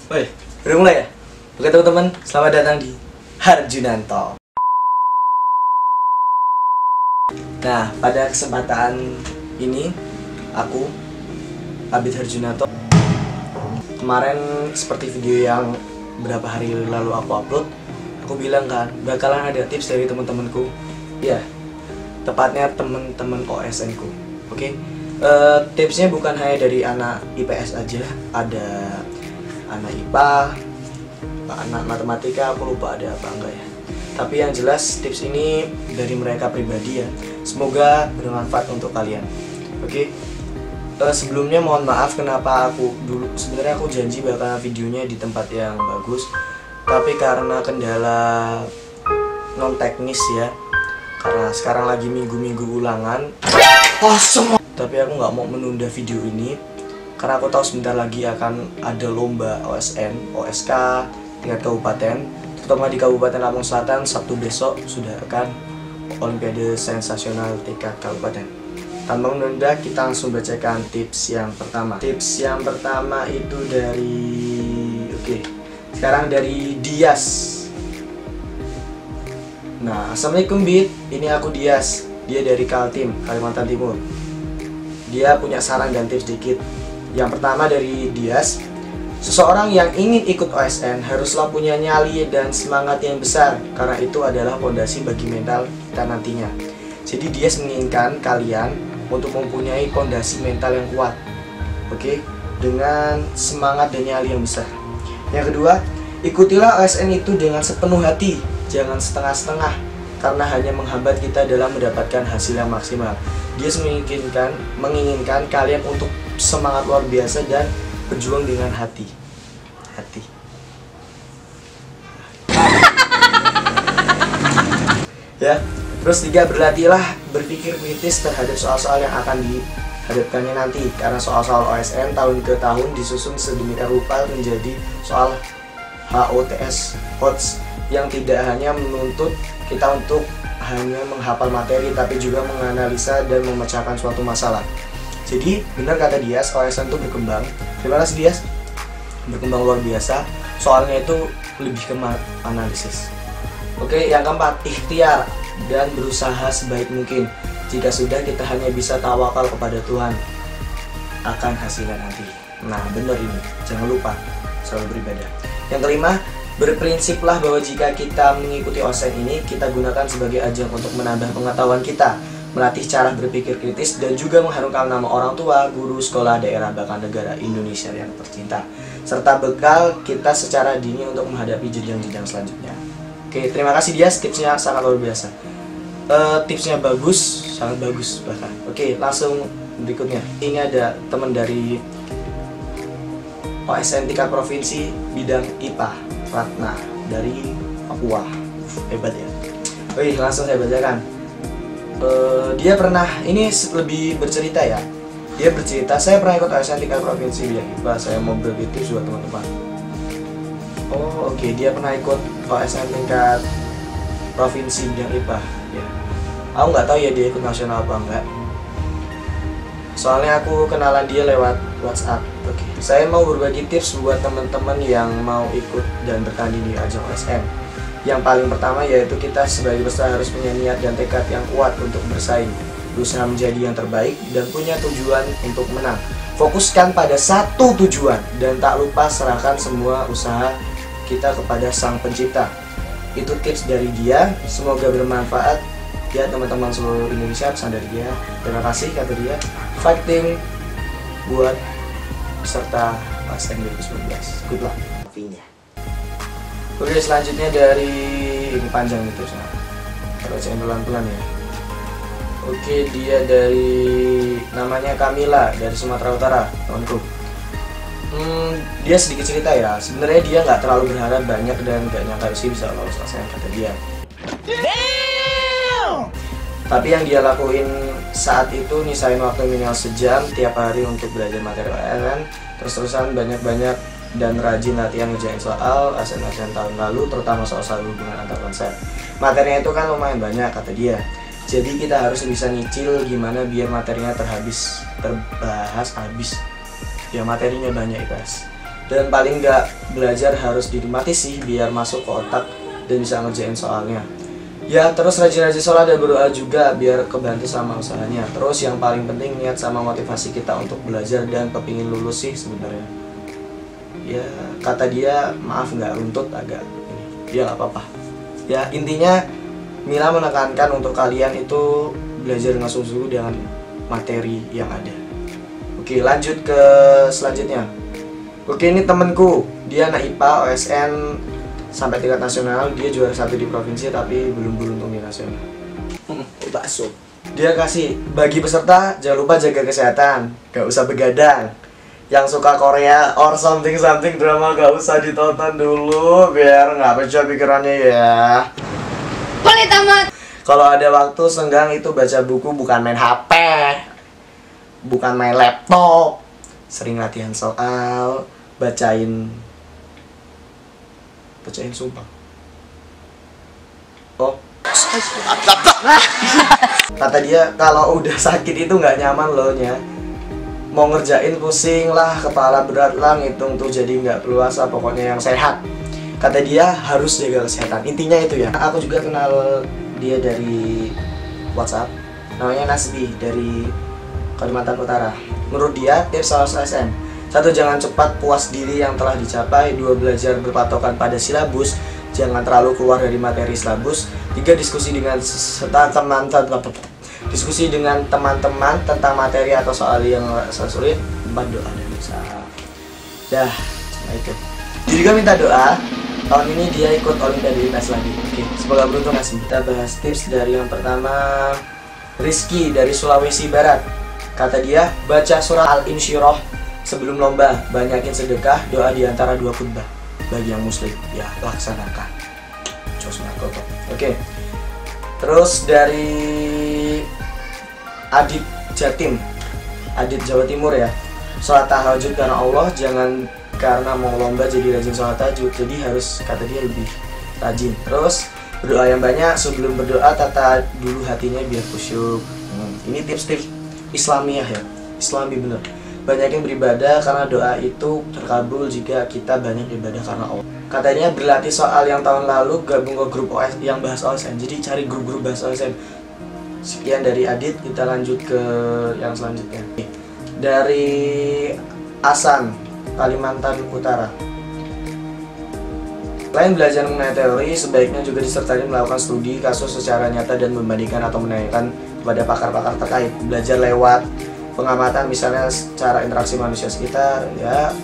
Woi, udah mulai ya? Oke teman-teman, selamat datang di Harjunanto. Nah, pada kesempatan ini aku, Abid Harjunanto. Kemarin seperti video yang berapa hari lalu aku upload, aku bilang kan bakalan ada tips dari teman-temanku. Ya, tepatnya teman-teman OSN ku. Oke, tipsnya bukan hanya dari anak IPS aja, ada anak IPA, anak matematika, aku lupa ada apa enggak ya. Tapi yang jelas tips ini dari mereka pribadi ya. Semoga bermanfaat untuk kalian. Oke. Sebelumnya mohon maaf kenapa sebenarnya aku janji bakal videonya di tempat yang bagus. Tapi karena kendala non teknis ya. Karena sekarang lagi minggu-minggu ulangan. Tapi aku nggak mau menunda video ini. Karena aku tahu sebentar lagi akan ada lomba OSN, OSK tingkat kabupaten, terutama di Kabupaten Lampung Selatan. Sabtu besok sudah akan Olimpiade Sensasional tingkat kabupaten. Tanpa menunda, kita langsung bacakan tips yang pertama. Tips yang pertama itu sekarang dari Dias. Nah, assalamualaikum Bit, ini aku Dias. Dia dari Kaltim, Kalimantan Timur. Dia punya saran dan tips dikit. Yang pertama dari Dias, seseorang yang ingin ikut OSN haruslah punya nyali dan semangat yang besar, karena itu adalah fondasi bagi mental kita nantinya. Jadi Dias menginginkan kalian untuk mempunyai fondasi mental yang kuat, oke, dengan semangat dan nyali yang besar. Yang kedua, ikutilah OSN itu dengan sepenuh hati, jangan setengah-setengah, karena hanya menghambat kita dalam mendapatkan hasil yang maksimal. Dia menginginkan kalian untuk semangat luar biasa dan berjuang dengan hati. Ya. Terus 3, berlatihlah berpikir kritis terhadap soal-soal yang akan dihadapkannya nanti, karena soal-soal OSN tahun ke tahun disusun sedemikian rupa menjadi soal HOTS yang tidak hanya menuntut kita untuk hanya menghafal materi, tapi juga menganalisa dan memecahkan suatu masalah. Jadi benar kata Dias, OSN itu berkembang. Terima kasih Dias, berkembang luar biasa. Soalnya itu lebih ke analisis. Oke, yang keempat, ikhtiar dan berusaha sebaik mungkin. Jika sudah, kita hanya bisa tawakal kepada Tuhan akan hasilnya nanti. Nah, benar ini, jangan lupa selalu beribadah. Yang kelima, berprinsiplah bahwa jika kita mengikuti OSN ini, kita gunakan sebagai ajang untuk menambah pengetahuan kita, melatih cara berpikir kritis, dan juga mengharumkan nama orang tua, guru, sekolah, daerah, bahkan negara Indonesia yang tercinta, serta bekal kita secara dini untuk menghadapi jenjang-jenjang selanjutnya. Oke, terima kasih Dias, tipsnya sangat luar biasa. Tipsnya bagus, sangat bagus bahkan. Oke, langsung berikutnya. Ini ada teman dari OSN tingkat provinsi bidang IPA, Ratna dari Papua. Hebat ya. Oke, langsung saya bacakan. Dia pernah, ini lebih bercerita ya. Dia bercerita, saya pernah ikut OSN tingkat provinsi bidang IPA. Saya mau berbagi tips buat teman-teman. Oh, oke, dia pernah ikut OSN tingkat provinsi bidang IPA. Ya. Aku nggak tahu ya dia ikut nasional apa enggak. Soalnya aku kenalan dia lewat WhatsApp. Oke, saya mau berbagi tips buat teman-teman yang mau ikut dan bertanding di ajang OSN. Yang paling pertama yaitu kita sebagai peserta harus punya niat dan tekad yang kuat untuk bersaing, berusaha menjadi yang terbaik dan punya tujuan untuk menang. Fokuskan pada satu tujuan dan tak lupa serahkan semua usaha kita kepada Sang Pencipta. Itu tips dari dia, semoga bermanfaat ya teman-teman seluruh Indonesia. Pesan dari dia, terima kasih kata dia. Fighting buat peserta OSN 2019. Good luck. Oke, selanjutnya dari ini panjang itu, kita bacain pelan-pelan ya. Oke, dia dari namanya Kamila dari Sumatera Utara, temanku. Dia sedikit cerita ya. Sebenarnya dia nggak terlalu berharap banyak dan nggak nyangka sih bisa lolos OSN kata dia. Tapi yang dia lakuin saat itu nisain waktu minimal sejam tiap hari untuk belajar materi OSN, terus-terusan banyak-banyak dan rajin latihan ngerjain soal ASN tahun lalu, terutama soal hubungan antar konsep. Materinya itu kan lumayan banyak kata dia. Jadi kita harus bisa nyicil gimana biar materinya terbahas habis. Ya materinya banyak guys. Dan paling nggak belajar harus dinikmati sih biar masuk ke otak dan bisa ngerjain soalnya. Ya terus rajin-rajin sholat dan berdoa juga biar kebantu sama usahanya. Terus yang paling penting niat sama motivasi kita untuk belajar dan kepingin lulus sih sebenarnya. Ya kata dia maaf nggak runtut agak ini. Ya nggak apa-apa. Ya intinya Mila menekankan untuk kalian itu belajar dengan sungguh-sungguh dengan materi yang ada. Oke lanjut ke selanjutnya. Oke ini temenku, dia anak IPA OSN sampai tingkat nasional, dia juara 1 di provinsi tapi belum beruntung di nasional. Bakso. Dia kasih bagi peserta jangan lupa jaga kesehatan, gak usah begadang. Yang suka Korea or something drama gak usah ditonton dulu biar nggak pecah pikirannya ya. Pelit amat. Kalau ada waktu senggang itu baca buku, bukan main HP, bukan main laptop. Sering latihan soal, bacain sumpah. Oh. Kata dia kalau udah sakit itu nggak nyaman loh nya. Mau ngerjain pusing lah, kepala berat lah, ngitung tuh jadi nggak perluasa, pokoknya yang sehat. Kata dia harus jaga kesehatan. Intinya itu ya. Aku juga kenal dia dari WhatsApp. Namanya Nasbi dari Kalimantan Utara. Menurut dia tips soal SN: 1. Jangan cepat puas diri yang telah dicapai. 2. Belajar berpatokan pada silabus. Jangan terlalu keluar dari materi silabus. 3. Diskusi dengan teman-teman tentang materi atau soal yang sulit. 4. Doa dan usaha. Dah, nah itu. Jadi juga minta doa. Tahun ini dia ikut Olimpiade IPS lagi. Oke, semoga beruntung Nasib. Kita bahas tips dari yang pertama. Rizky dari Sulawesi Barat. Kata dia, baca surah Al-Insyirah sebelum lomba, banyakin sedekah, doa di antara 2 khutbah. Bagi yang muslim, ya laksanakan. Oke. Terus dari Adit Jatim, Adit Jawa Timur ya. Sholat tahajud karena Allah, jangan karena mau lomba jadi rajin sholat tahajud. Jadi harus, kata dia, lebih rajin. Terus berdoa yang banyak, sebelum berdoa tata dulu hatinya biar khusyuk. Ini tips-tips Islamiah ya, Islami bener. Banyakin beribadah karena doa itu terkabul jika kita banyak beribadah karena Allah. Katanya berlatih soal yang tahun lalu, gabung ke grup OS yang bahas OSN. Jadi cari grup-grup bahas OSN. Sekian dari Adit, kita lanjut ke yang selanjutnya. Dari Asan, Kalimantan Utara. Selain belajar mengenai teori, sebaiknya juga disertai melakukan studi kasus secara nyata dan membandingkan atau menanyakan kepada pakar-pakar terkait. Belajar lewat pengamatan, misalnya cara interaksi manusia sekitar ya.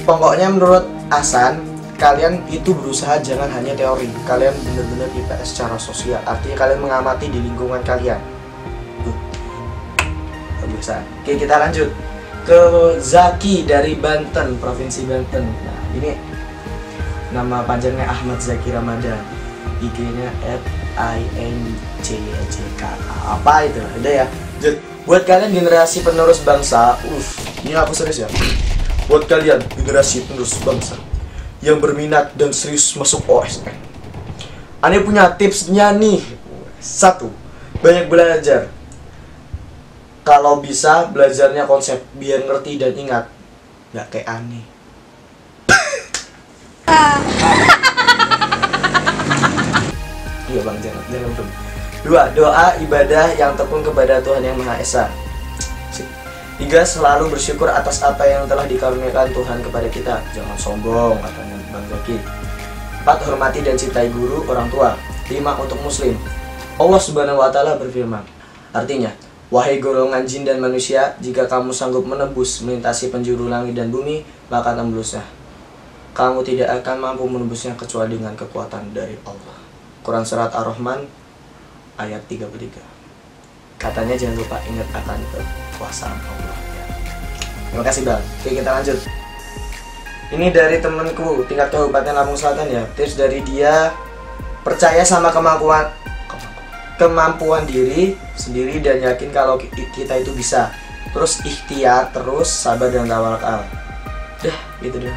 Pokoknya menurut Asan, kalian itu berusaha jangan hanya teori, kalian benar-benar IPS secara sosial. Artinya kalian mengamati di lingkungan kalian. Bisa. Oke, kita lanjut ke Zaki dari Banten, Provinsi Banten. Nah, ini nama panjangnya Ahmad Zaki Ramadan. IG-nya @INCJK. Apa itu? Ada ya? Buat kalian generasi penerus bangsa, ini aku serius ya. Buat kalian generasi penerus bangsa yang berminat dan serius masuk OSN, Ane punya tipsnya nih. 1. Banyak belajar. Kalau bisa belajarnya konsep biar ngerti dan ingat. Nggak kayak Ane. Iya bang, jangan bro. 2. Doa ibadah yang tekun kepada Tuhan Yang Maha Esa. 3. Selalu bersyukur atas apa yang telah dikaruniakan Tuhan kepada kita. Jangan sombong, katanya Bang Zaki. 4. Hormati dan cintai guru, orang tua. 5. Untuk muslim, Allah Subhanahu wa Ta'ala berfirman, artinya, wahai golongan jin dan manusia, jika kamu sanggup menembus melintasi penjuru langit dan bumi, maka tembusnya. Kamu tidak akan mampu menembusnya kecuali dengan kekuatan dari Allah. Quran Surat Ar-Rahman ayat 33. Katanya jangan lupa ingat akan kekuasaan Allah ya. Terima kasih Bang. Oke, kita lanjut. Ini dari temanku tingkat Kabupaten Lampung Selatan ya. Tips dari dia, percaya sama kemampuan diri sendiri dan yakin kalau kita itu bisa. Terus ikhtiar, terus sabar dan tawakal. Dah, gitu deh.